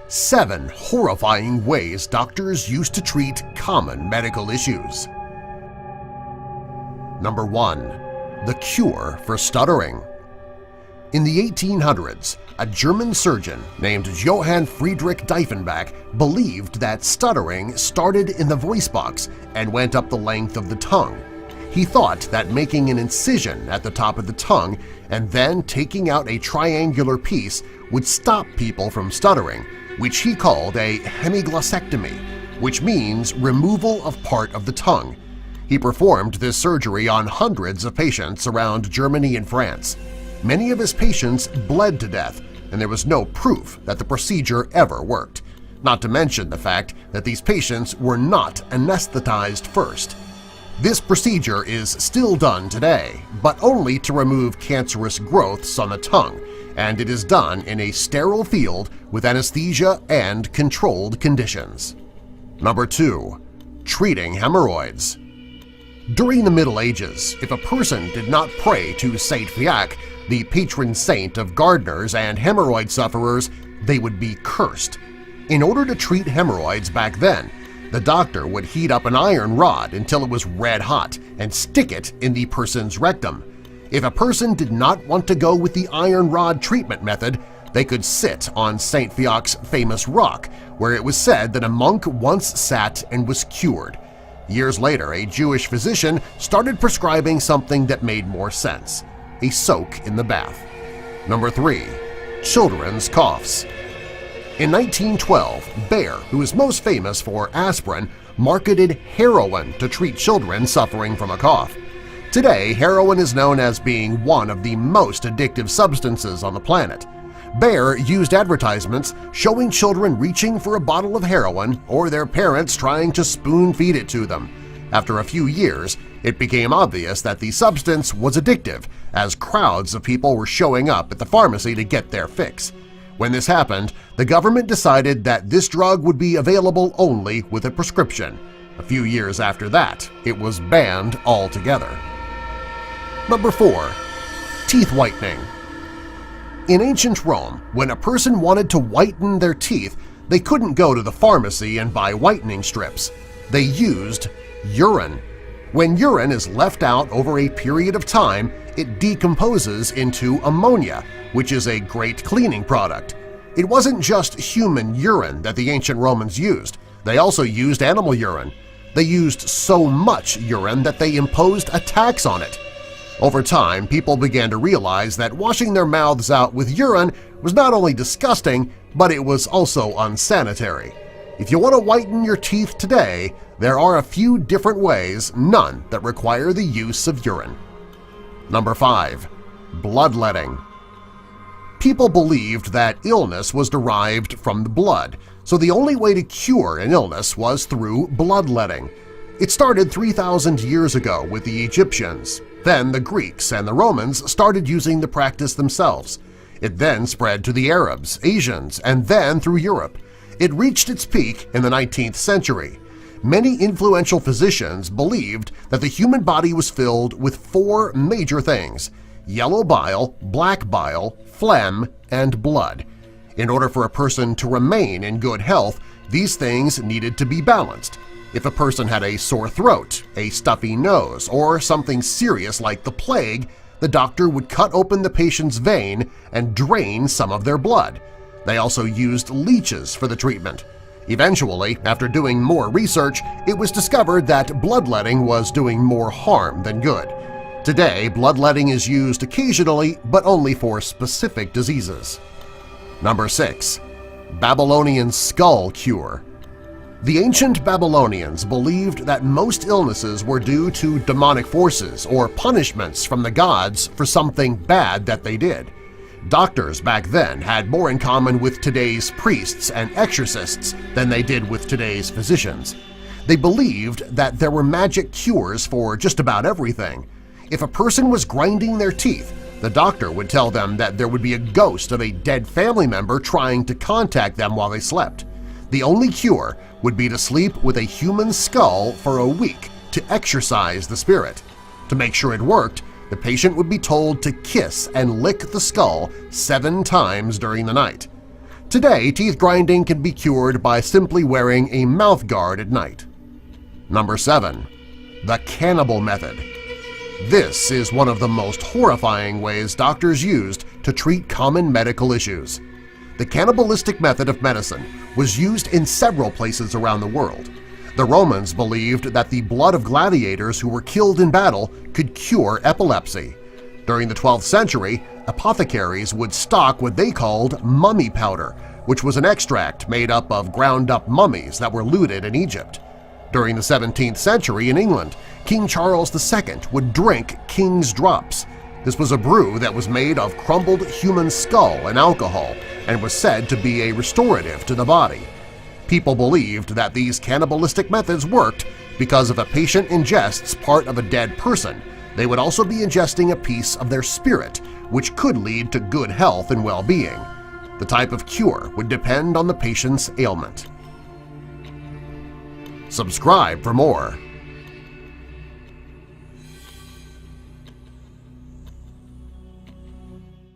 7 horrifying ways doctors used to treat common medical issues. Number 1. The cure for stuttering. In the 1800s, a German surgeon named Johann Friedrich Diefenbach believed that stuttering started in the voice box and went up the length of the tongue. He thought that making an incision at the top of the tongue and then taking out a triangular piece would stop people from stuttering, which he called a hemiglossectomy, which means removal of part of the tongue. He performed this surgery on hundreds of patients around Germany and France. Many of his patients bled to death, and there was no proof that the procedure ever worked, not to mention the fact that these patients were not anesthetized first. This procedure is still done today, but only to remove cancerous growths on the tongue, and it is done in a sterile field with anesthesia and controlled conditions. Number 2. Treating hemorrhoids. During the Middle Ages, if a person did not pray to Saint Fiacre, the patron saint of gardeners and hemorrhoid sufferers, they would be cursed. In order to treat hemorrhoids back then, the doctor would heat up an iron rod until it was red hot and stick it in the person's rectum. If a person did not want to go with the iron rod treatment method, they could sit on St. Fiacre's famous rock, where it was said that a monk once sat and was cured. Years later, a Jewish physician started prescribing something that made more sense – a soak in the bath. Number 3. Children's coughs. In 1912, Bayer, who is most famous for aspirin, marketed heroin to treat children suffering from a cough. Today, heroin is known as being one of the most addictive substances on the planet. Bayer used advertisements showing children reaching for a bottle of heroin or their parents trying to spoon-feed it to them. After a few years, it became obvious that the substance was addictive, as crowds of people were showing up at the pharmacy to get their fix. When this happened, the government decided that this drug would be available only with a prescription. A few years after that, it was banned altogether. Number 4. Teeth whitening. In ancient Rome, when a person wanted to whiten their teeth, they couldn't go to the pharmacy and buy whitening strips. They used urine. When urine is left out over a period of time, it decomposes into ammonia, which is a great cleaning product. It wasn't just human urine that the ancient Romans used. They also used animal urine. They used so much urine that they imposed a tax on it. Over time, people began to realize that washing their mouths out with urine was not only disgusting, but it was also unsanitary. If you want to whiten your teeth today, there are a few different ways, none that require the use of urine. Number 5. Bloodletting. People believed that illness was derived from the blood, so the only way to cure an illness was through bloodletting. It started 3,000 years ago with the Egyptians. Then the Greeks and the Romans started using the practice themselves. It then spread to the Arabs, Asians, and then through Europe. It reached its peak in the 19th century. Many influential physicians believed that the human body was filled with 4 major things – yellow bile, black bile, phlegm, and blood. In order for a person to remain in good health, these things needed to be balanced. If a person had a sore throat, a stuffy nose, or something serious like the plague, the doctor would cut open the patient's vein and drain some of their blood. They also used leeches for the treatment. Eventually, after doing more research, it was discovered that bloodletting was doing more harm than good. Today, bloodletting is used occasionally, but only for specific diseases. Number 6. Babylonian Skull Cure. The ancient Babylonians believed that most illnesses were due to demonic forces or punishments from the gods for something bad that they did. Doctors back then had more in common with today's priests and exorcists than they did with today's physicians. They believed that there were magic cures for just about everything. If a person was grinding their teeth, the doctor would tell them that there would be a ghost of a dead family member trying to contact them while they slept. The only cure would be to sleep with a human skull for a week to exorcise the spirit. To make sure it worked, the patient would be told to kiss and lick the skull 7 times during the night. Today, teeth grinding can be cured by simply wearing a mouth guard at night. Number 7. The cannibal method. This is one of the most horrifying ways doctors used to treat common medical issues. The cannibalistic method of medicine was used in several places around the world. The Romans believed that the blood of gladiators who were killed in battle could cure epilepsy. During the 12th century, apothecaries would stock what they called mummy powder, which was an extract made up of ground-up mummies that were looted in Egypt. During the 17th century in England, King Charles II would drink King's Drops. This was a brew that was made of crumbled human skull and alcohol and was said to be a restorative to the body. People believed that these cannibalistic methods worked because if a patient ingests part of a dead person, they would also be ingesting a piece of their spirit, which could lead to good health and well-being. The type of cure would depend on the patient's ailment. Subscribe for more.